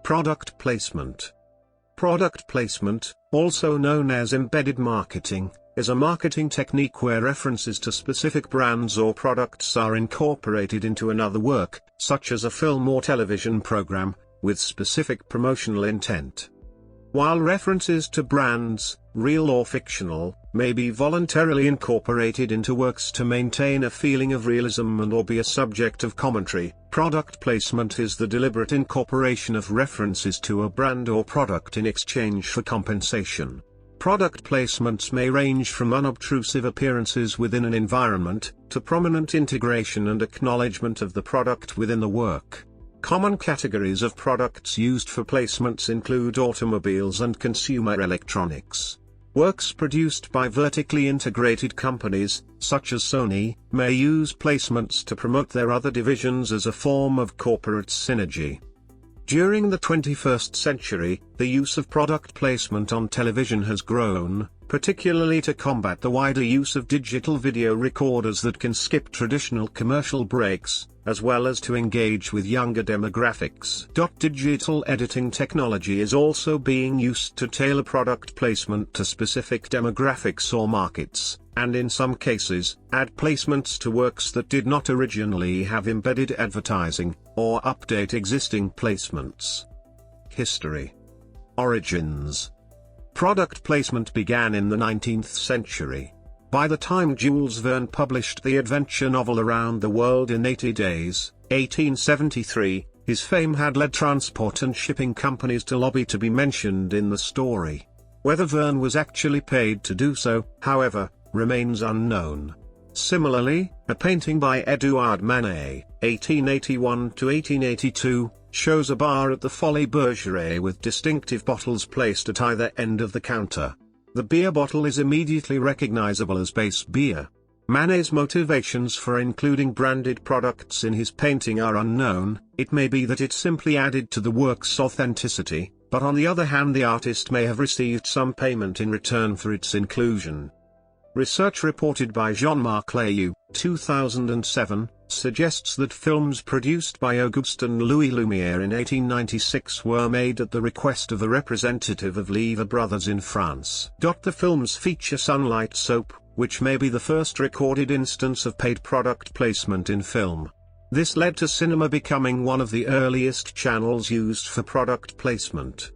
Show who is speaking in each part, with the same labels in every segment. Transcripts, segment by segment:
Speaker 1: Product placement. Product placement, also known as embedded marketing, is a marketing technique where references to specific brands or products are incorporated into another work, such as a film or television program, with specific promotional intent. While references to brands, real or fictional, may be voluntarily incorporated into works to maintain a feeling of realism and/or be a subject of commentary, product placement is the deliberate incorporation of references to a brand or product in exchange for compensation. Product placements may range from unobtrusive appearances within an environment, to prominent integration and acknowledgement of the product within the work. Common categories of products used for placements include automobiles and consumer electronics. Works produced by vertically integrated companies, such as Sony, may use placements to promote their other divisions as a form of corporate synergy. During the 21st century, the use of product placement on television has grown, particularly to combat the wider use of digital video recorders that can skip traditional commercial breaks, as well as to engage with younger demographics. Digital editing technology is also being used to tailor product placement to specific demographics or markets, and in some cases, add placements to works that did not originally have embedded advertising, or update existing placements. History. Origins. Product placement began in the 19th century. By the time Jules Verne published the adventure novel Around the World in 80 Days, 1873, his fame had led transport and shipping companies to lobby to be mentioned in the story. Whether Verne was actually paid to do so, however, remains unknown. Similarly, a painting by Édouard Manet, 1881–1882, shows a bar at the Folies Bergeret with distinctive bottles placed at either end of the counter. The beer bottle is immediately recognizable as base beer. Manet's motivations for including branded products in his painting are unknown. It may be that it simply added to the work's authenticity, but on the other hand the artist may have received some payment in return for its inclusion. Research reported by Jean-Marc Leroux, 2007, suggests that films produced by Augustin Louis Lumière in 1896 were made at the request of a representative of Lever Brothers in France. The films feature Sunlight soap, which may be the first recorded instance of paid product placement in film. This led to cinema becoming one of the earliest channels used for product placement.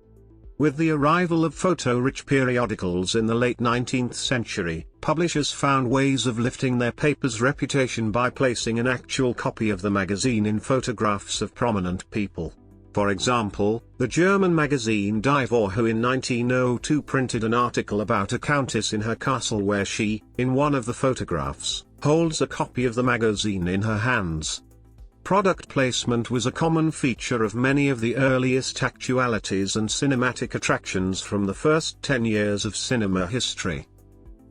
Speaker 1: With the arrival of photo-rich periodicals in the late 19th century, publishers found ways of lifting their paper's reputation by placing an actual copy of the magazine in photographs of prominent people. For example, the German magazine Die Frau who in 1902 printed an article about a countess in her castle where she, in one of the photographs, holds a copy of the magazine in her hands. Product placement was a common feature of many of the earliest actualities and cinematic attractions from the first 10 years of cinema history.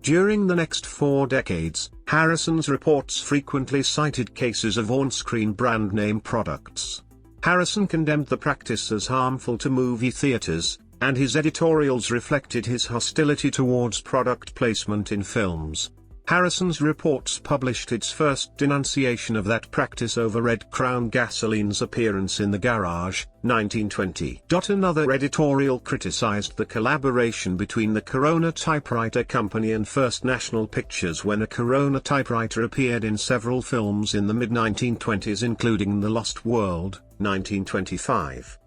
Speaker 1: During the next 4 decades, Harrison's reports frequently cited cases of on-screen brand name products. Harrison condemned the practice as harmful to movie theaters, and his editorials reflected his hostility towards product placement in films. Harrison's reports published its first denunciation of that practice over Red Crown Gasoline's appearance in the garage, 1920. Another editorial criticized the collaboration between the Corona Typewriter Company and First National Pictures when a Corona typewriter appeared in several films in the mid-1920s including The Lost World, 1925.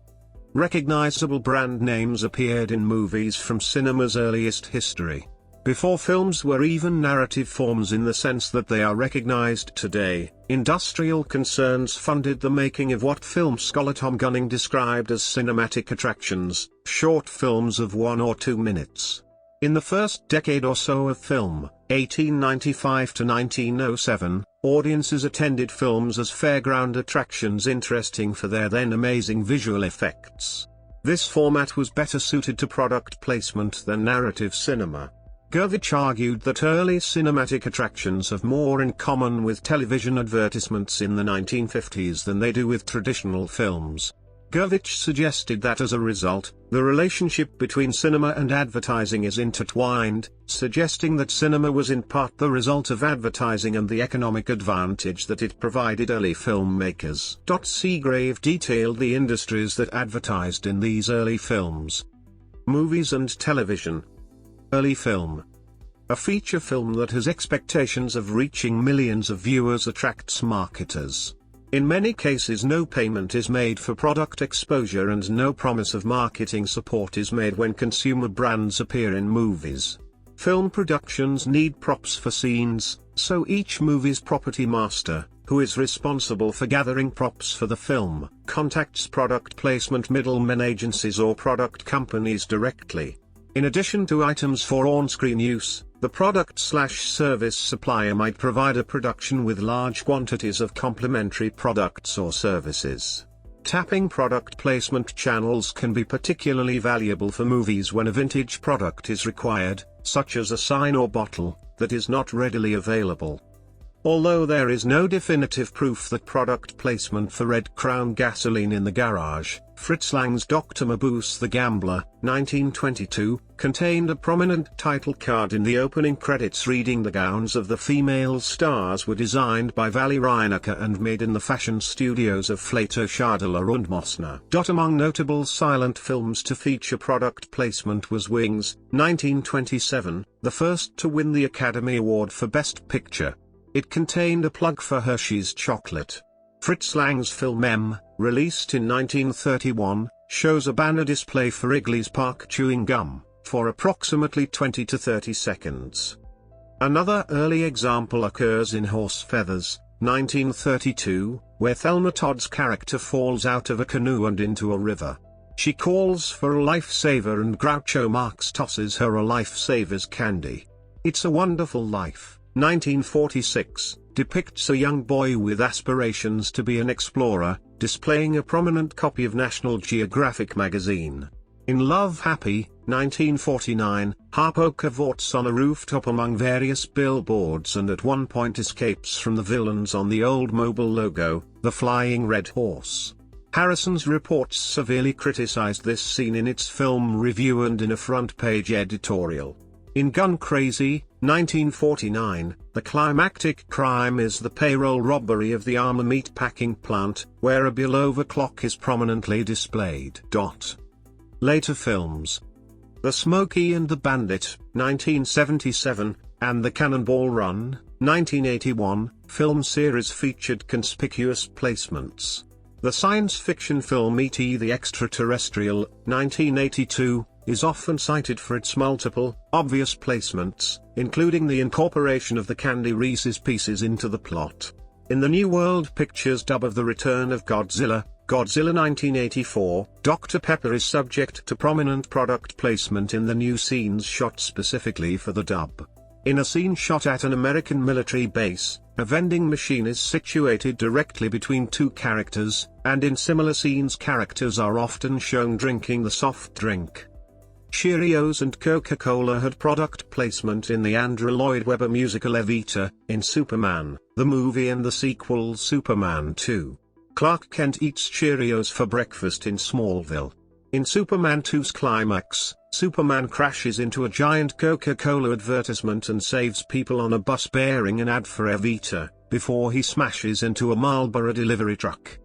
Speaker 1: Recognizable brand names appeared in movies from cinema's earliest history. Before films were even narrative forms in the sense that they are recognized today, industrial concerns funded the making of what film scholar Tom Gunning described as cinematic attractions, short films of 1 or 2 minutes. In the first decade or so of film, 1895 to 1907, audiences attended films as fairground attractions interesting for their then amazing visual effects. This format was better suited to product placement than narrative cinema. Gervich argued that early cinematic attractions have more in common with television advertisements in the 1950s than they do with traditional films. Gervich suggested that as a result, the relationship between cinema and advertising is intertwined, suggesting that cinema was in part the result of advertising and the economic advantage that it provided early filmmakers. Seagrave detailed the industries that advertised in these early films. Movies and television. Early film. A feature film that has expectations of reaching millions of viewers attracts marketers. In many cases no payment is made for product exposure and no promise of marketing support is made when consumer brands appear in movies. Film productions need props for scenes, so each movie's property master, who is responsible for gathering props for the film, contacts product placement middlemen agencies or product companies directly. In addition to items for on-screen use, the product/service supplier might provide a production with large quantities of complementary products or services. Tapping product placement channels can be particularly valuable for movies when a vintage product is required, such as a sign or bottle, that is not readily available. Although there is no definitive proof that product placement for Red Crown gasoline in the garage, Fritz Lang's Dr. Mabuse the Gambler, 1922, contained a prominent title card in the opening credits reading "The gowns of the female stars were designed by Bar Replica and made in the fashion studios of Flato Schadler und Mosner." Among notable silent films to feature product placement was Wings, 1927, the first to win the Academy Award for Best Picture. It contained a plug for Hershey's chocolate. Fritz Lang's film M, released in 1931, shows a banner display for Wrigley's Park chewing gum, for approximately 20 to 30 seconds. Another early example occurs in Horse Feathers, 1932, where Thelma Todd's character falls out of a canoe and into a river. She calls for a lifesaver and Groucho Marx tosses her a lifesaver's candy. It's a Wonderful Life, 1946, depicts a young boy with aspirations to be an explorer, displaying a prominent copy of National Geographic magazine. In Love Happy, 1949, Harpo cavorts on a rooftop among various billboards and at one point escapes from the villains on the Oldsmobile logo, the Flying Red Horse. Harrison's reports severely criticized this scene in its film review and in a front-page editorial. In Gun Crazy, 1949, the climactic crime is the payroll robbery of the Armour meatpacking plant, where a Bulova clock is prominently displayed. Later films. The Smokey and the Bandit, 1977, and the Cannonball Run, 1981, film series featured conspicuous placements. The science fiction film E.T. the Extraterrestrial, 1982, is often cited for its multiple, obvious placements, including the incorporation of the Candy Reese's Pieces into the plot. In the New World Pictures dub of The Return of Godzilla, Godzilla 1984, Dr. Pepper is subject to prominent product placement in the new scenes shot specifically for the dub. In a scene shot at an American military base, a vending machine is situated directly between two characters, and in similar scenes characters are often shown drinking the soft drink. Cheerios and Coca-Cola had product placement in the Andrew Lloyd Webber musical Evita, in Superman, the movie and the sequel Superman 2. Clark Kent eats Cheerios for breakfast in Smallville. In Superman 2's climax, Superman crashes into a giant Coca-Cola advertisement and saves people on a bus bearing an ad for Evita, before he smashes into a Marlboro delivery truck.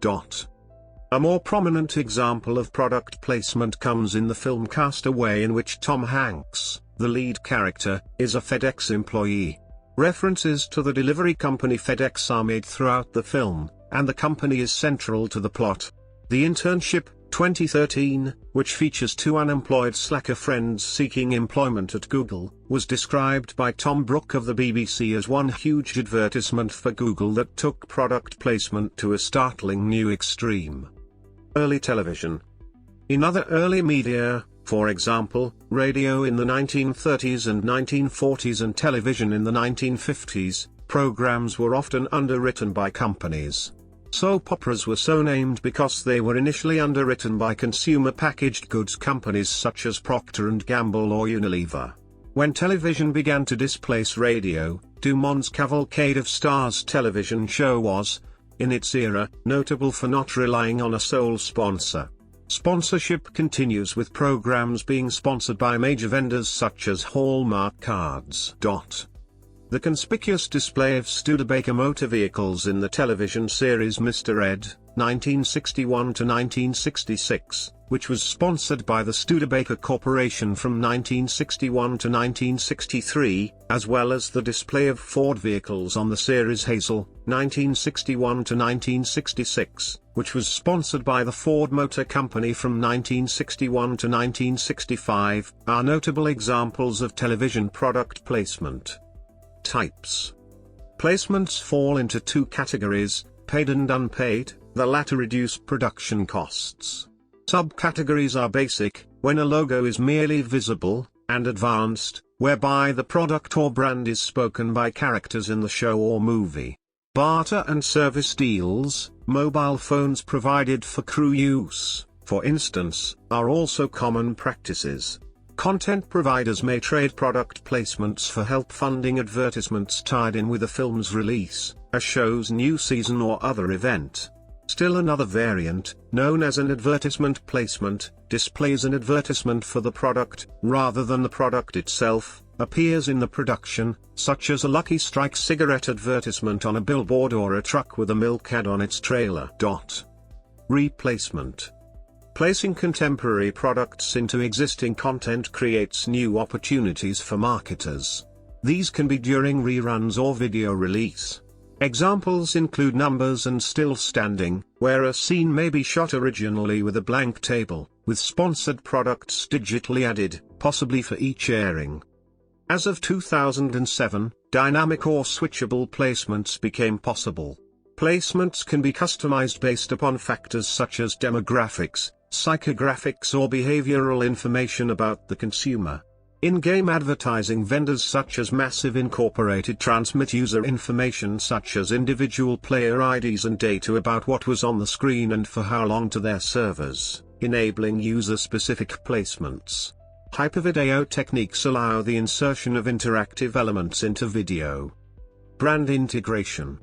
Speaker 1: A more prominent example of product placement comes in the film Castaway, in which Tom Hanks, the lead character, is a FedEx employee. References to the delivery company FedEx are made throughout the film, and the company is central to the plot. The Internship, 2013, which features two unemployed slacker friends seeking employment at Google, was described by Tom Brooke of the BBC as one huge advertisement for Google that took product placement to a startling new extreme. Early television. In other early media, for example, radio in the 1930s and 1940s and television in the 1950s, programs were often underwritten by companies. Soap operas were so named because they were initially underwritten by consumer packaged goods companies such as Procter & Gamble or Unilever. When television began to displace radio, Dumont's Cavalcade of Stars television show was, in its era, notable for not relying on a sole sponsor. Sponsorship continues with programs being sponsored by major vendors such as Hallmark cards. The conspicuous display of Studebaker motor vehicles in the television series Mr. Ed, 1961 to 1966, which was sponsored by the Studebaker Corporation from 1961 to 1963, as well as the display of Ford vehicles on the series Hazel, 1961 to 1966, which was sponsored by the Ford Motor Company from 1961 to 1965, are notable examples of television product placement. Types. Placements fall into two categories, paid and unpaid, the latter reduce production costs. Subcategories are basic, when a logo is merely visible, and advanced, whereby the product or brand is spoken by characters in the show or movie. Barter and service deals, mobile phones provided for crew use, for instance, are also common practices. Content providers may trade product placements for help funding advertisements tied in with a film's release, a show's new season or other event. Still another variant, known as an advertisement placement, displays an advertisement for the product, rather than the product itself, appears in the production, such as a Lucky Strike cigarette advertisement on a billboard or a truck with a milk ad on its trailer. Replacement. Placing contemporary products into existing content creates new opportunities for marketers. These can be during reruns or video release. Examples include numbers and still standing, where a scene may be shot originally with a blank table, with sponsored products digitally added, possibly for each airing. As of 2007, dynamic or switchable placements became possible. Placements can be customized based upon factors such as demographics, psychographics or behavioral information about the consumer. In-game advertising vendors such as Massive Incorporated transmit user information such as individual player IDs and data about what was on the screen and for how long to their servers, enabling user-specific placements. Hypervideo techniques allow the insertion of interactive elements into video. Brand integration.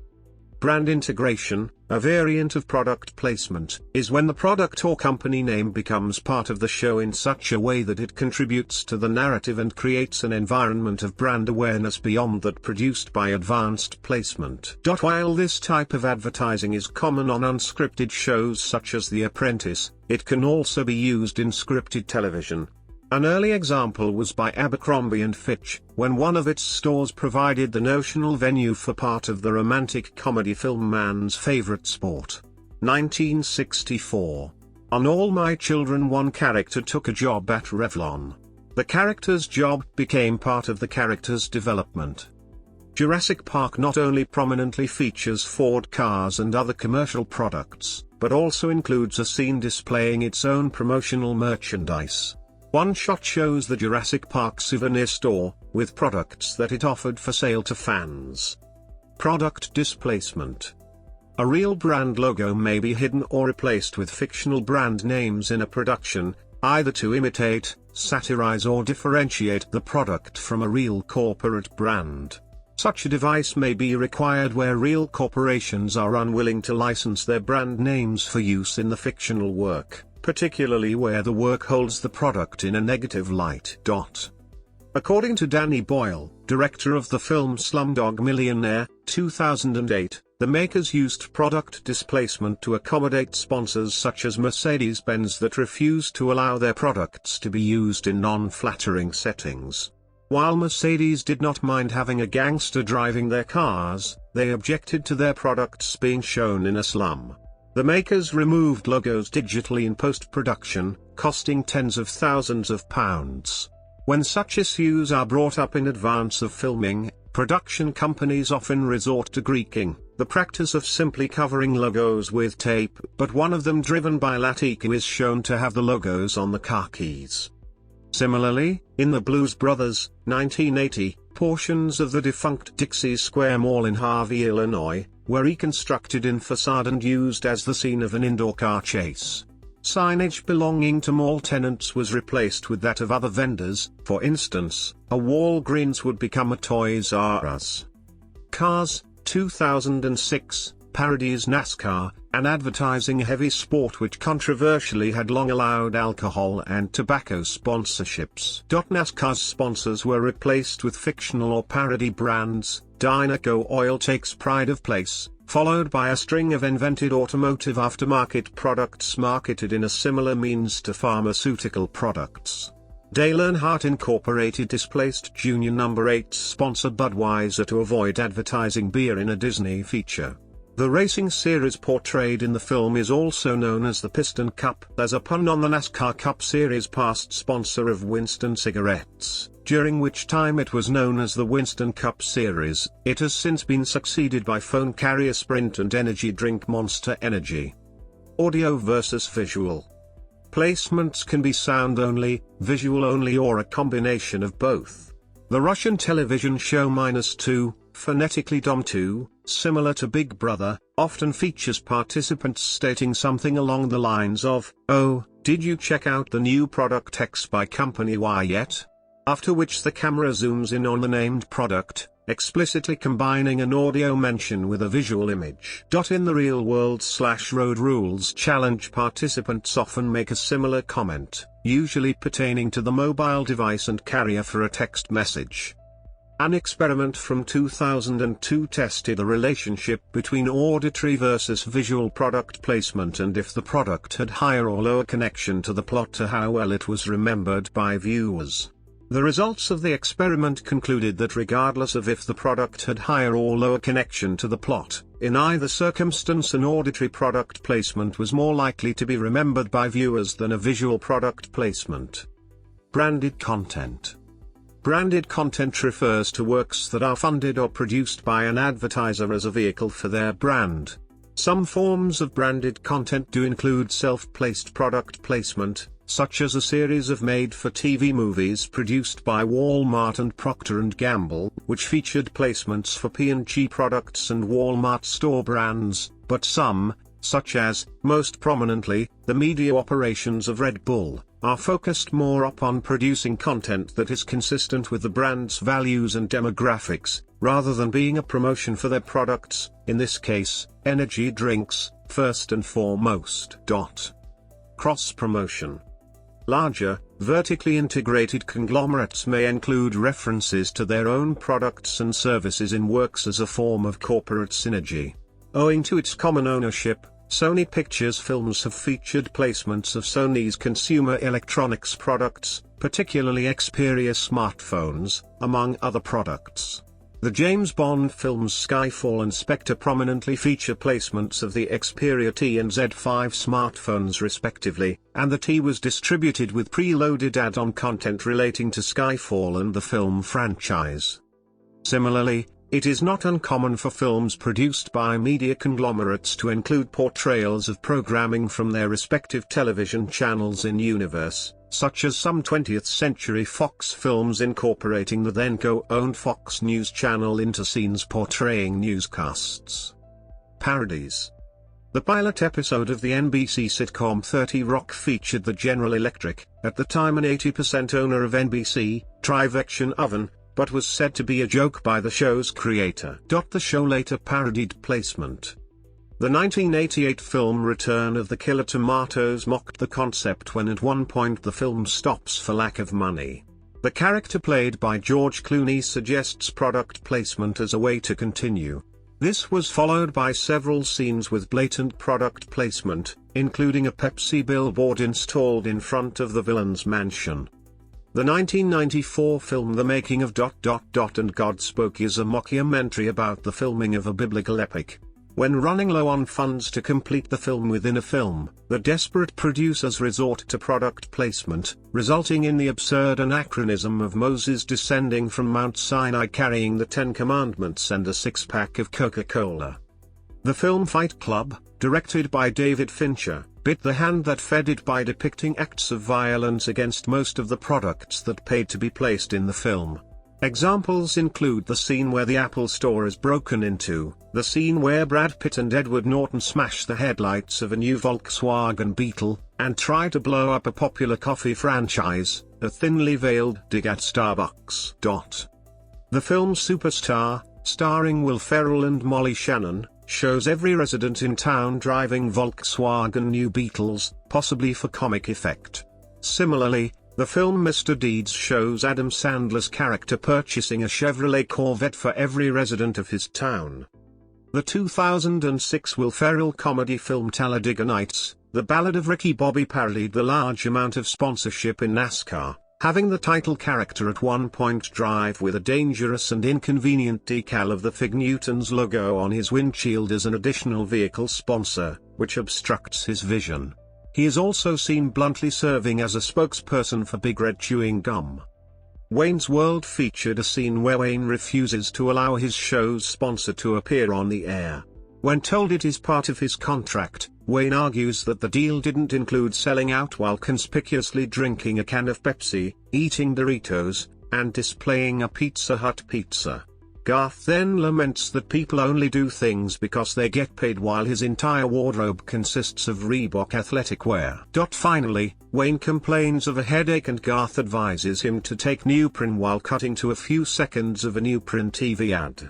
Speaker 1: Brand integration, a variant of product placement, is when the product or company name becomes part of the show in such a way that it contributes to the narrative and creates an environment of brand awareness beyond that produced by advanced placement. While this type of advertising is common on unscripted shows such as The Apprentice, it can also be used in scripted television. An early example was by Abercrombie & Fitch, when one of its stores provided the notional venue for part of the romantic comedy film Man's Favorite Sport. 1964. On All My Children, one character took a job at Revlon. The character's job became part of the character's development. Jurassic Park not only prominently features Ford cars and other commercial products, but also includes a scene displaying its own promotional merchandise. One shot shows the Jurassic Park souvenir store, with products that it offered for sale to fans. Product displacement. A real brand logo may be hidden or replaced with fictional brand names in a production, either to imitate, satirize or differentiate the product from a real corporate brand. Such a device may be required where real corporations are unwilling to license their brand names for use in the fictional work, particularly where the work holds the product in a negative light. According to Danny Boyle, director of the film Slumdog Millionaire, 2008, the makers used product displacement to accommodate sponsors such as Mercedes-Benz that refused to allow their products to be used in non-flattering settings. While Mercedes did not mind having a gangster driving their cars, they objected to their products being shown in a slum. The makers removed logos digitally in post-production, costing tens of thousands of pounds. When such issues are brought up in advance of filming, production companies often resort to greeking, the practice of simply covering logos with tape, but one of them driven by Latiku is shown to have the logos on the car keys. Similarly, in The Blues Brothers, 1980, portions of the defunct Dixie Square Mall in Harvey, Illinois, were reconstructed in facade and used as the scene of an indoor car chase. Signage belonging to mall tenants was replaced with that of other vendors, for instance, a Walgreens would become a Toys R Us. Cars, 2006, parodies NASCAR, an advertising-heavy sport which controversially had long allowed alcohol and tobacco sponsorships. NASCAR's sponsors were replaced with fictional or parody brands. Dynaco Oil takes pride of place, followed by a string of invented automotive aftermarket products marketed in a similar means to pharmaceutical products. Dale Earnhardt Incorporated displaced Junior No. 8 sponsor Budweiser to avoid advertising beer in a Disney feature. The racing series portrayed in the film is also known as the Piston Cup, as a pun on the NASCAR Cup Series past sponsor of Winston cigarettes, during which time it was known as the Winston Cup Series. It has since been succeeded by phone carrier Sprint and energy drink Monster Energy. Audio versus visual. Placements can be sound only, visual only, or a combination of both. The Russian television show -2, phonetically Dom2, similar to Big Brother, often features participants stating something along the lines of, "Oh, did you check out the new product X by company Y yet?" After which the camera zooms in on the named product, explicitly combining an audio mention with a visual image. In the Real World /Road Rules Challenge, participants often make a similar comment, usually pertaining to the mobile device and carrier for a text message. An experiment from 2002 tested the relationship between auditory versus visual product placement and if the product had higher or lower connection to the plot to how well it was remembered by viewers. The results of the experiment concluded that regardless of if the product had higher or lower connection to the plot, in either circumstance an auditory product placement was more likely to be remembered by viewers than a visual product placement. Branded content. Branded content refers to works that are funded or produced by an advertiser as a vehicle for their brand. Some forms of branded content do include self-placed product placement, such as a series of made-for-TV movies produced by Walmart and Procter & Gamble, which featured placements for P&G products and Walmart store brands, but some, such as, most prominently, the media operations of Red Bull, are focused more upon producing content that is consistent with the brand's values and demographics, rather than being a promotion for their products, in this case, energy drinks, first and foremost. Cross-promotion. Larger, vertically integrated conglomerates may include references to their own products and services in works as a form of corporate synergy. Owing to its common ownership, Sony Pictures films have featured placements of Sony's consumer electronics products, particularly Xperia smartphones, among other products. The James Bond films Skyfall and Spectre prominently feature placements of the Xperia T and Z5 smartphones respectively, and the T was distributed with preloaded add-on content relating to Skyfall and the film franchise. Similarly, it is not uncommon for films produced by media conglomerates to include portrayals of programming from their respective television channels in universe, such as some 20th Century Fox films incorporating the then co-owned Fox News channel into scenes portraying newscasts. Parodies. The pilot episode of the NBC sitcom 30 Rock featured the General Electric, at the time an 80% owner of NBC, Trivection oven, but was said to be a joke by the show's creator. The show later parodied placement. The 1988 film Return of the Killer Tomatoes mocked the concept when at one point the film stops for lack of money. The character played by George Clooney suggests product placement as a way to continue. This was followed by several scenes with blatant product placement, including a Pepsi billboard installed in front of the villain's mansion. The 1994 film The Making of ... and God Spoke is a mockumentary about the filming of a biblical epic. When running low on funds to complete the film within a film, the desperate producers resort to product placement, resulting in the absurd anachronism of Moses descending from Mount Sinai carrying the Ten Commandments and a six-pack of Coca-Cola. The film Fight Club, directed by David Fincher, bit the hand that fed it by depicting acts of violence against most of the products that paid to be placed in the film. Examples include the scene where the Apple Store is broken into, the scene where Brad Pitt and Edward Norton smash the headlights of a new Volkswagen Beetle, and try to blow up a popular coffee franchise, a thinly veiled dig at Starbucks. The film Superstar, starring Will Ferrell and Molly Shannon, shows every resident in town driving Volkswagen New Beetles, possibly for comic effect. Similarly, the film Mr. Deeds shows Adam Sandler's character purchasing a Chevrolet Corvette for every resident of his town. The 2006 Will Ferrell comedy film Talladega Nights, The Ballad of Ricky Bobby parodied the large amount of sponsorship in NASCAR, having the title character at one point drive with a dangerous and inconvenient decal of the Fig Newtons logo on his windshield as an additional vehicle sponsor, which obstructs his vision. He is also seen bluntly serving as a spokesperson for Big Red chewing gum. Wayne's World featured a scene where Wayne refuses to allow his show's sponsor to appear on the air. When told it is part of his contract, Wayne argues that the deal didn't include selling out while conspicuously drinking a can of Pepsi, eating Doritos, and displaying a Pizza Hut pizza. Garth then laments that people only do things because they get paid while his entire wardrobe consists of Reebok athletic wear. Finally, Wayne complains of a headache and Garth advises him to take Neuprin while cutting to a few seconds of a Neuprin TV ad.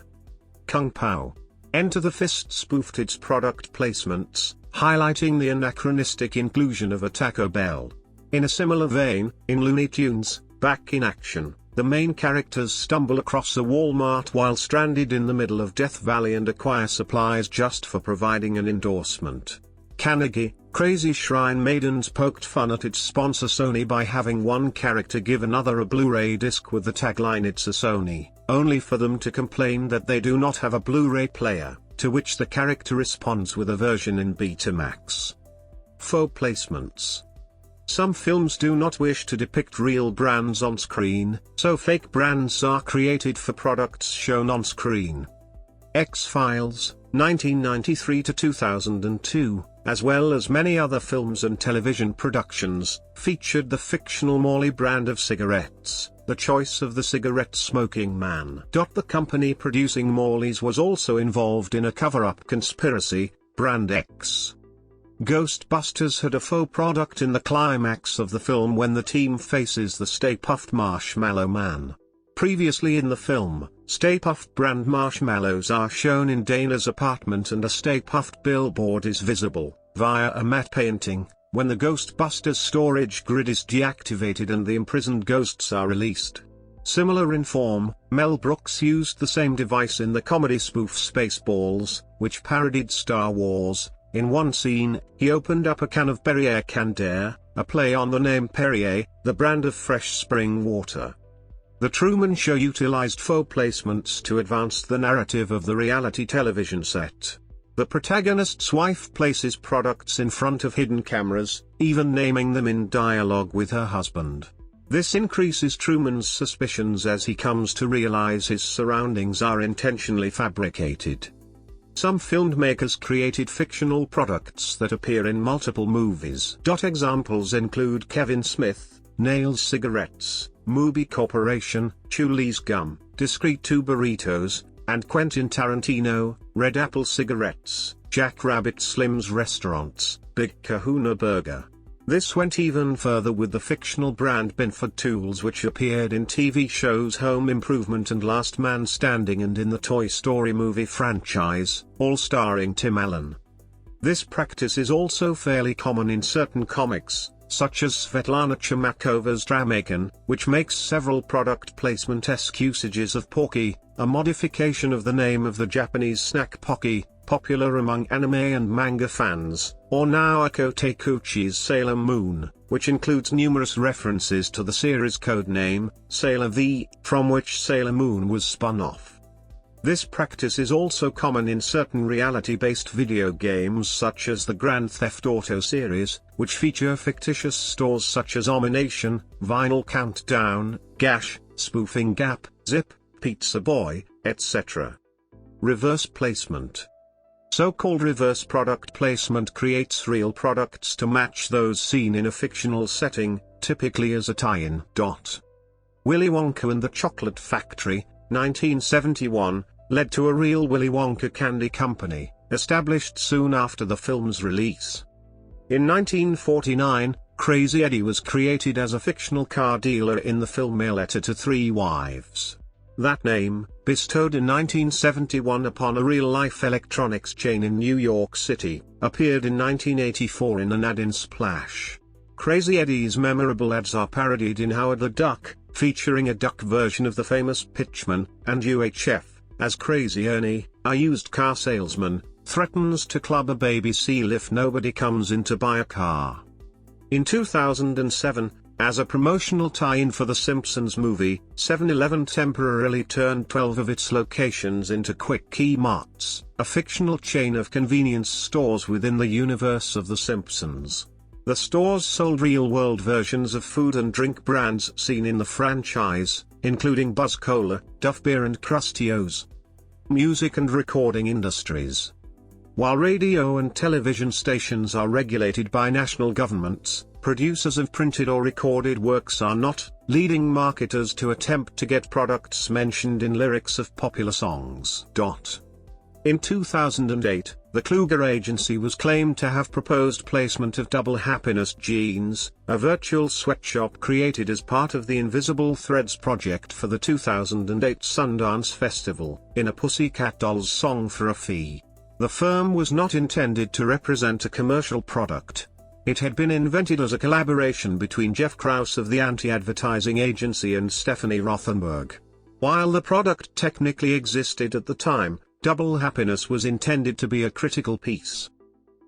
Speaker 1: Kung Pao. Enter the Fist spoofed its product placements, highlighting the anachronistic inclusion of a Taco Bell. In a similar vein, in Looney Tunes, Back in Action, the main characters stumble across a Walmart while stranded in the middle of Death Valley and acquire supplies just for providing an endorsement. Carnegie, Crazy Shrine Maidens poked fun at its sponsor Sony by having one character give another a Blu-ray disc with the tagline "It's a Sony," only for them to complain that they do not have a Blu-ray player, to which the character responds with a version in Betamax. Faux placements. Some films do not wish to depict real brands on screen, so fake brands are created for products shown on screen. X-Files, 1993 to 2002, as well as many other films and television productions, featured the fictional Morley brand of cigarettes, the choice of the cigarette-smoking man. The company producing Morley's was also involved in a cover-up conspiracy, Brand X. Ghostbusters had a faux product in the climax of the film when the team faces the Stay Puft Marshmallow Man. Previously in the film, Stay Puft brand marshmallows are shown in Dana's apartment and a Stay Puft billboard is visible, via a matte painting, when the Ghostbusters storage grid is deactivated and the imprisoned ghosts are released. Similar in form, Mel Brooks used the same device in the comedy spoof Spaceballs, which parodied Star Wars. In one scene, he opened up a can of Perrier Candere, a play on the name Perrier, the brand of fresh spring water. The Truman Show utilized faux placements to advance the narrative of the reality television set. The protagonist's wife places products in front of hidden cameras, even naming them in dialogue with her husband. This increases Truman's suspicions as he comes to realize his surroundings are intentionally fabricated. Some filmmakers created fictional products that appear in multiple movies. Examples include Kevin Smith, Nails Cigarettes, Mubi Corporation, Chuli's Gum, Discreet 2 Burritos, and Quentin Tarantino, Red Apple Cigarettes, Jack Rabbit Slim's Restaurants, Big Kahuna Burger. This went even further with the fictional brand Binford Tools, which appeared in TV shows Home Improvement and Last Man Standing and in the Toy Story movie franchise, all starring Tim Allen. This practice is also fairly common in certain comics, such as Svetlana Chmakova's Dramaken, which makes several product placement-esque usages of Porky, a modification of the name of the Japanese snack Pocky, popular among anime and manga fans, or Naoko Takeuchi's Sailor Moon, which includes numerous references to the series codename, Sailor V, from which Sailor Moon was spun off. This practice is also common in certain reality-based video games such as the Grand Theft Auto series, which feature fictitious stores such as Omination, Vinyl Countdown, Gash, Spoofing Gap, Zip, Pizza Boy, etc. Reverse placement. So-called reverse product placement creates real products to match those seen in a fictional setting, typically as a tie-in. Willy Wonka and the Chocolate Factory, 1971, led to a real Willy Wonka candy company, established soon after the film's release. In 1949, Crazy Eddie was created as a fictional car dealer in the film A Letter to Three Wives. That name, bestowed in 1971 upon a real-life electronics chain in New York City, appeared in 1984 in an ad in Splash. Crazy Eddie's memorable ads are parodied in Howard the Duck, featuring a duck version of the famous pitchman, and UHF, as Crazy Ernie, a used car salesman, threatens to club a baby seal if nobody comes in to buy a car. In 2007, as a promotional tie-in for the Simpsons movie, 7-Eleven temporarily turned 12 of its locations into Quickie Marts, a fictional chain of convenience stores within the universe of The Simpsons. The stores sold real-world versions of food and drink brands seen in the franchise, including Buzz Cola, Duff Beer and Krusty O's. Music and recording industries. While radio and television stations are regulated by national governments, producers of printed or recorded works are not, leading marketers to attempt to get products mentioned in lyrics of popular songs. In 2008, the Kluger Agency was claimed to have proposed placement of Double Happiness jeans, a virtual sweatshop created as part of the Invisible Threads project for the 2008 Sundance Festival, in a Pussycat Dolls song for a fee. The firm was not intended to represent a commercial product. It had been invented as a collaboration between Jeff Krause of the Anti-Advertising Agency and Stephanie Rothenberg. While the product technically existed at the time, Double Happiness was intended to be a critical piece.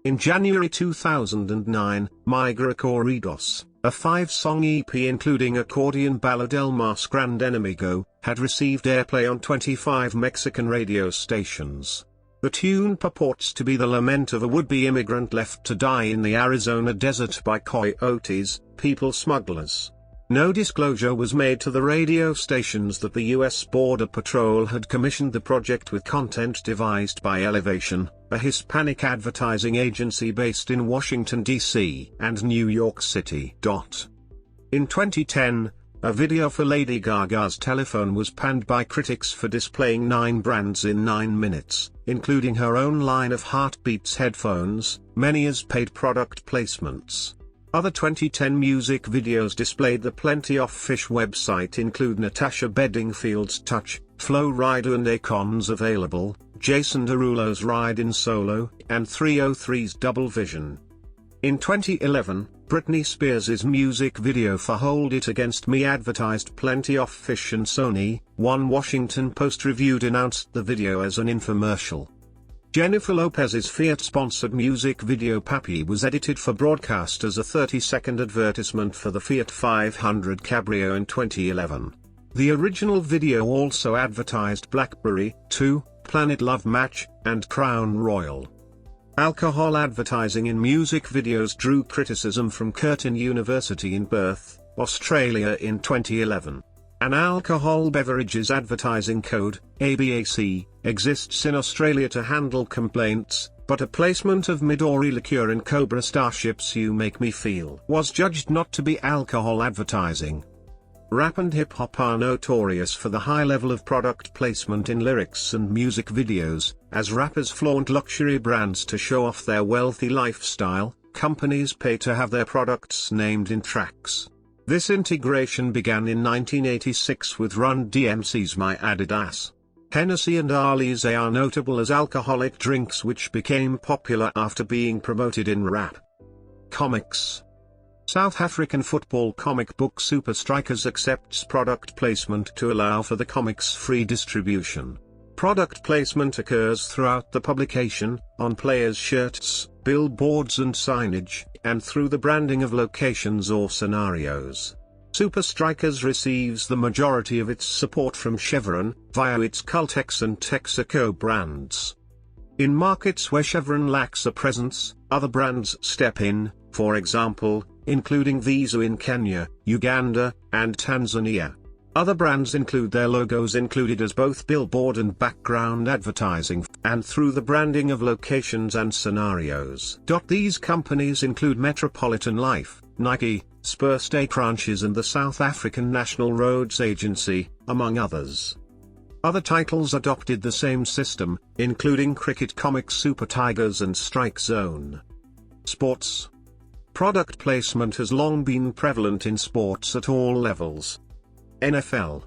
Speaker 1: In January 2009, Migra Corridos, a 5-song EP including accordion ballad El Mas Grande Enemigo, had received airplay on 25 Mexican radio stations. The tune purports to be the lament of a would-be immigrant left to die in the Arizona desert by coyotes, people smugglers. No disclosure was made to the radio stations that the U.S. Border Patrol had commissioned the project with content devised by Elevation, a Hispanic advertising agency based in Washington, D.C. and New York City. In 2010, a video for Lady Gaga's telephone was panned by critics for displaying 9 brands in 9 minutes, including her own line of Heartbeats headphones, many as paid product placements. Other 2010 music videos displayed the Plenty of Fish website include Natasha Bedingfield's Touch, Flo Rida and Akon's Available, Jason Derulo's Ride in Solo, and 303's Double Vision. In 2011, Britney Spears' music video for Hold It Against Me advertised Plenty of Fish and Sony. One Washington Post review denounced the video as an infomercial. Jennifer Lopez's Fiat-sponsored music video Papi was edited for broadcast as a 30-second advertisement for the Fiat 500 Cabrio in 2011. The original video also advertised BlackBerry, 2, Planet Love Match, and Crown Royal. Alcohol advertising in music videos drew criticism from Curtin University in Perth, Australia in 2011. An alcohol beverages advertising code, ABAC, exists in Australia to handle complaints, but a placement of Midori liqueur in Cobra Starship's You Make Me Feel was judged not to be alcohol advertising. Rap and hip-hop are notorious for the high level of product placement in lyrics and music videos. As rappers flaunt luxury brands to show off their wealthy lifestyle, companies pay to have their products named in tracks. This integration began in 1986 with Run DMC's My Adidas. Hennessy and Alizé are notable as alcoholic drinks which became popular after being promoted in rap. Comics. South African football comic book Super Strikers accepts product placement to allow for the comic's free distribution. Product placement occurs throughout the publication, on players' shirts, billboards and signage, and through the branding of locations or scenarios. Super Strikers receives the majority of its support from Chevron, via its Cultex and Texaco brands. In markets where Chevron lacks a presence, other brands step in, for example, including Visa in Kenya, Uganda, and Tanzania. Other brands include their logos included as both billboard and background advertising, and through the branding of locations and scenarios. These companies include Metropolitan Life, Nike, Spur State Ranches and the South African National Roads Agency, among others. Other titles adopted the same system, including Cricket Comics Super Tigers and Strike Zone. Sports. Product placement has long been prevalent in sports at all levels. NFL.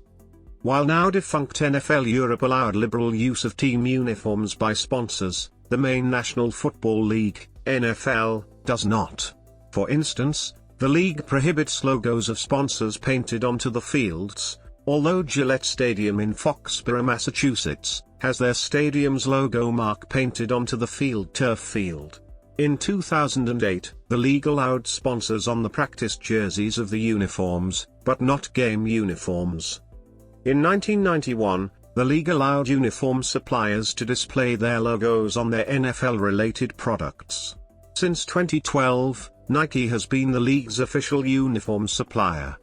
Speaker 1: While now defunct NFL Europe allowed liberal use of team uniforms by sponsors, the main National Football League, NFL, does not. For instance, the league prohibits logos of sponsors painted onto the fields, although Gillette Stadium in Foxborough, Massachusetts, has their stadium's logo mark painted onto the turf field. In 2008, the league allowed sponsors on the practice jerseys of the uniforms, but not game uniforms. In 1991, the league allowed uniform suppliers to display their logos on their NFL-related products. Since 2012, Nike has been the league's official uniform supplier.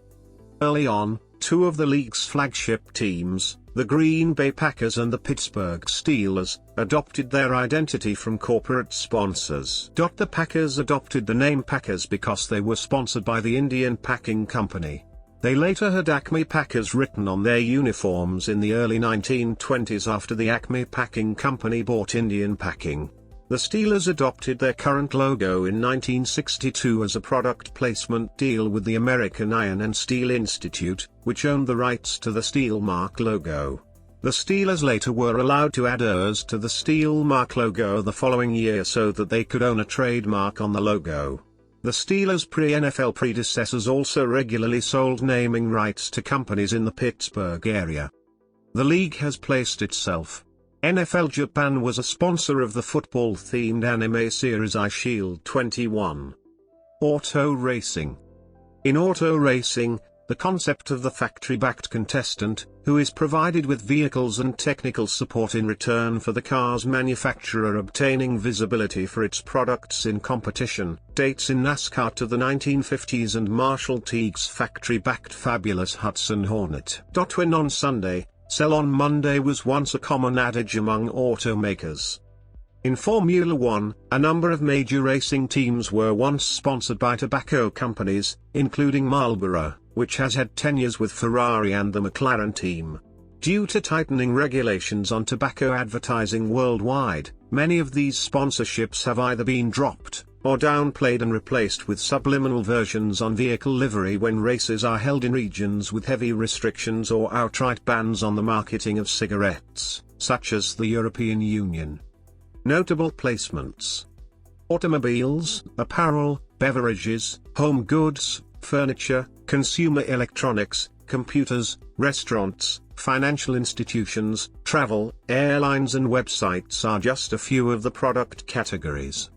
Speaker 1: Early on, two of the league's flagship teams, the Green Bay Packers and the Pittsburgh Steelers, adopted their identity from corporate sponsors. The Packers adopted the name Packers because they were sponsored by the Indian Packing Company. They later had Acme Packers written on their uniforms in the early 1920s after the Acme Packing Company bought Indian Packing. The Steelers adopted their current logo in 1962 as a product placement deal with the American Iron and Steel Institute, which owned the rights to the Steel Mark logo. The Steelers later were allowed to add heirs to the Steel Mark logo the following year so that they could own a trademark on the logo. The Steelers' pre-NFL predecessors also regularly sold naming rights to companies in the Pittsburgh area. The league has placed itself. NFL Japan was a sponsor of the football-themed anime series iShield 21. Auto racing. In auto racing, the concept of the factory-backed contestant, who is provided with vehicles and technical support in return for the car's manufacturer obtaining visibility for its products in competition, dates in NASCAR to the 1950s and Marshall Teague's factory-backed fabulous Hudson Hornet. Win on Sunday, sell on Monday was once a common adage among automakers. In Formula One, a number of major racing teams were once sponsored by tobacco companies, including Marlboro, which has had tenures with Ferrari and the McLaren team. Due to tightening regulations on tobacco advertising worldwide, many of these sponsorships have either been dropped, or downplayed and replaced with subliminal versions on vehicle livery when races are held in regions with heavy restrictions or outright bans on the marketing of cigarettes, such as the European Union. Notable placements: automobiles, apparel, beverages, home goods, furniture, consumer electronics, computers, restaurants, financial institutions, travel, airlines and websites are just a few of the product categories.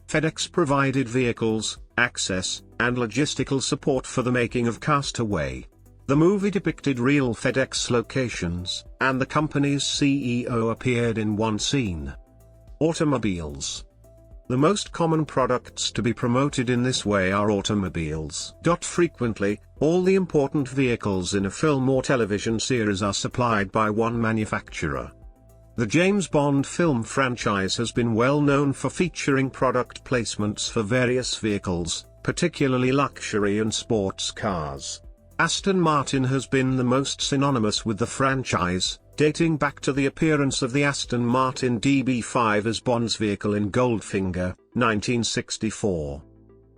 Speaker 1: FedEx provided vehicles, access, and logistical support for the making of Castaway. The movie depicted real FedEx locations, and the company's CEO appeared in one scene. Automobiles. The most common products to be promoted in this way are automobiles. Frequently, all the important vehicles in a film or television series are supplied by one manufacturer. The James Bond film franchise has been well known for featuring product placements for various vehicles, particularly luxury and sports cars. Aston Martin has been the most synonymous with the franchise, dating back to the appearance of the Aston Martin DB5 as Bond's vehicle in Goldfinger, 1964.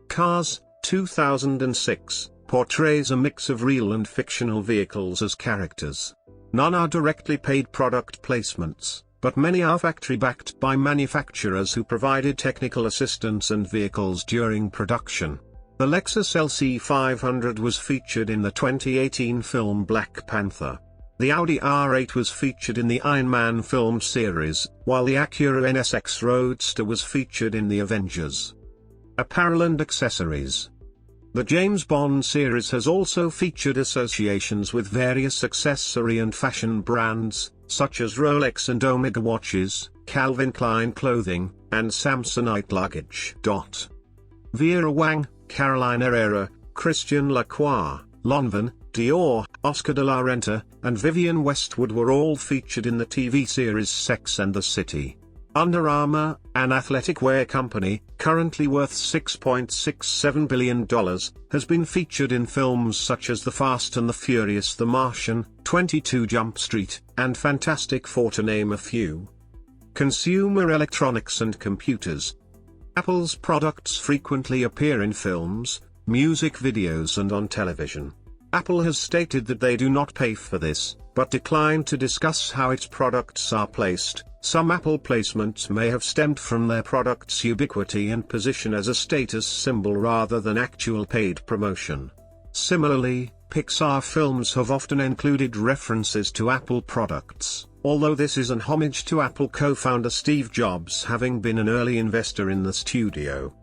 Speaker 1: Cars, 2006, portrays a mix of real and fictional vehicles as characters. None are directly paid product placements, but many are factory-backed by manufacturers who provided technical assistance and vehicles during production. The Lexus LC500 was featured in the 2018 film Black Panther. The Audi R8 was featured in the Iron Man film series, while the Acura NSX Roadster was featured in the Avengers. Apparel and accessories. The James Bond series has also featured associations with various accessory and fashion brands, such as Rolex and Omega watches, Calvin Klein clothing, and Samsonite luggage. Vera Wang, Caroline Herrera, Christian Lacroix, Lanvin, Dior, Oscar de la Renta, and Vivienne Westwood were all featured in the TV series Sex and the City. Under Armour, an athletic wear company, currently worth $6.67 billion, has been featured in films such as The Fast and the Furious, The Martian, 22 Jump Street, and Fantastic Four to name a few. Consumer electronics and computers. Apple's products frequently appear in films, music videos and on television. Apple has stated that they do not pay for this, but declined to discuss how its products are placed. Some Apple placements may have stemmed from their product's ubiquity and position as a status symbol rather than actual paid promotion. Similarly, Pixar films have often included references to Apple products, although this is an homage to Apple co-founder Steve Jobs having been an early investor in the studio.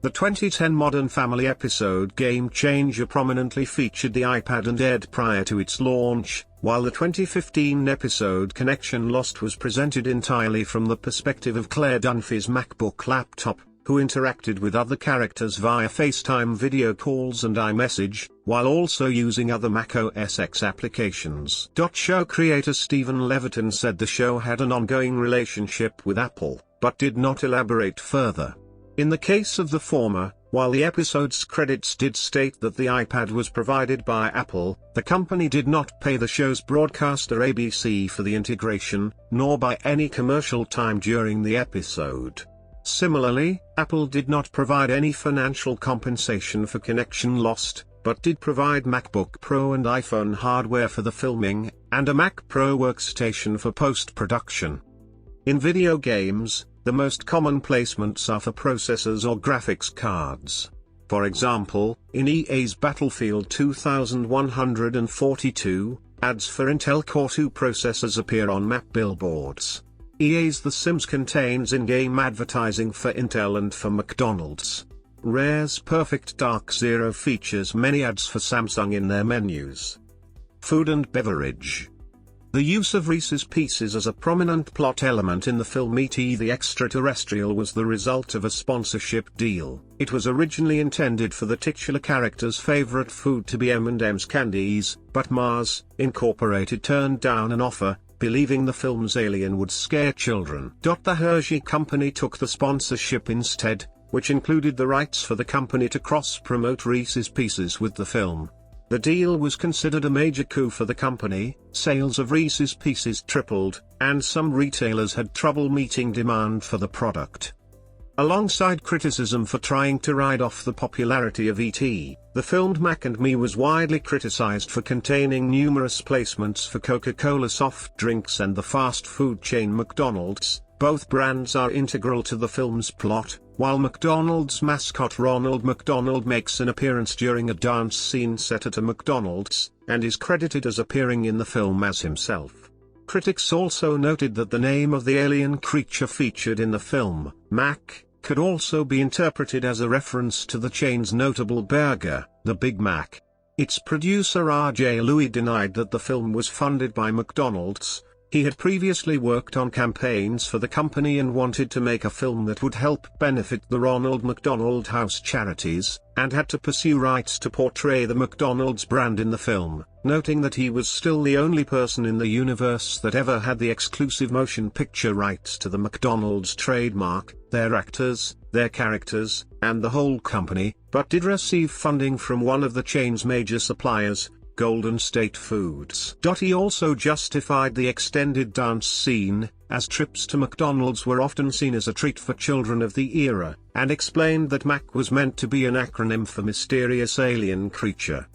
Speaker 1: The 2010 Modern Family episode Game Changer prominently featured the iPad and aired prior to its launch, while the 2015 episode Connection Lost was presented entirely from the perspective of Claire Dunphy's MacBook laptop, who interacted with other characters via FaceTime video calls and iMessage, while also using other Mac OS X applications. Show creator Stephen Levitan said the show had an ongoing relationship with Apple, but did not elaborate further. In the case of the former, while the episode's credits did state that the iPad was provided by Apple, the company did not pay the show's broadcaster ABC for the integration, nor buy any commercial time during the episode. Similarly, Apple did not provide any financial compensation for Connection Lost, but did provide MacBook Pro and iPhone hardware for the filming, and a Mac Pro workstation for post-production. In video games, the most common placements are for processors or graphics cards. For example, in EA's Battlefield 2142, ads for Intel Core 2 processors appear on map billboards. EA's The Sims contains in-game advertising for Intel and for McDonald's. Rare's Perfect Dark Zero features many ads for Samsung in their menus. Food and beverage. The use of Reese's Pieces as a prominent plot element in the film E.T. the Extraterrestrial was the result of a sponsorship deal. It was originally intended for the titular character's favorite food to be M&M's candies, but Mars, Incorporated turned down an offer, believing the film's alien would scare children. The Hershey Company took the sponsorship instead, which included the rights for the company to cross-promote Reese's Pieces with the film. The deal was considered a major coup for the company. Sales of Reese's Pieces tripled, and some retailers had trouble meeting demand for the product. Alongside criticism for trying to ride off the popularity of E.T., the film Mac and Me was widely criticized for containing numerous placements for Coca-Cola soft drinks and the fast food chain McDonald's. Both brands are integral to the film's plot. While McDonald's mascot Ronald McDonald makes an appearance during a dance scene set at a McDonald's, and is credited as appearing in the film as himself. Critics also noted that the name of the alien creature featured in the film, Mac, could also be interpreted as a reference to the chain's notable burger, the Big Mac. Its producer R.J. Louis denied that the film was funded by McDonald's. He had previously worked on campaigns for the company and wanted to make a film that would help benefit the Ronald McDonald House charities, and had to pursue rights to portray the McDonald's brand in the film, noting that he was still the only person in the universe that ever had the exclusive motion picture rights to the McDonald's trademark, their actors, their characters, and the whole company, but did receive funding from one of the chain's major suppliers, Golden State Foods. He also justified the extended dance scene, as trips to McDonald's were often seen as a treat for children of the era, and explained that MAC was meant to be an acronym for Mysterious Alien Creature.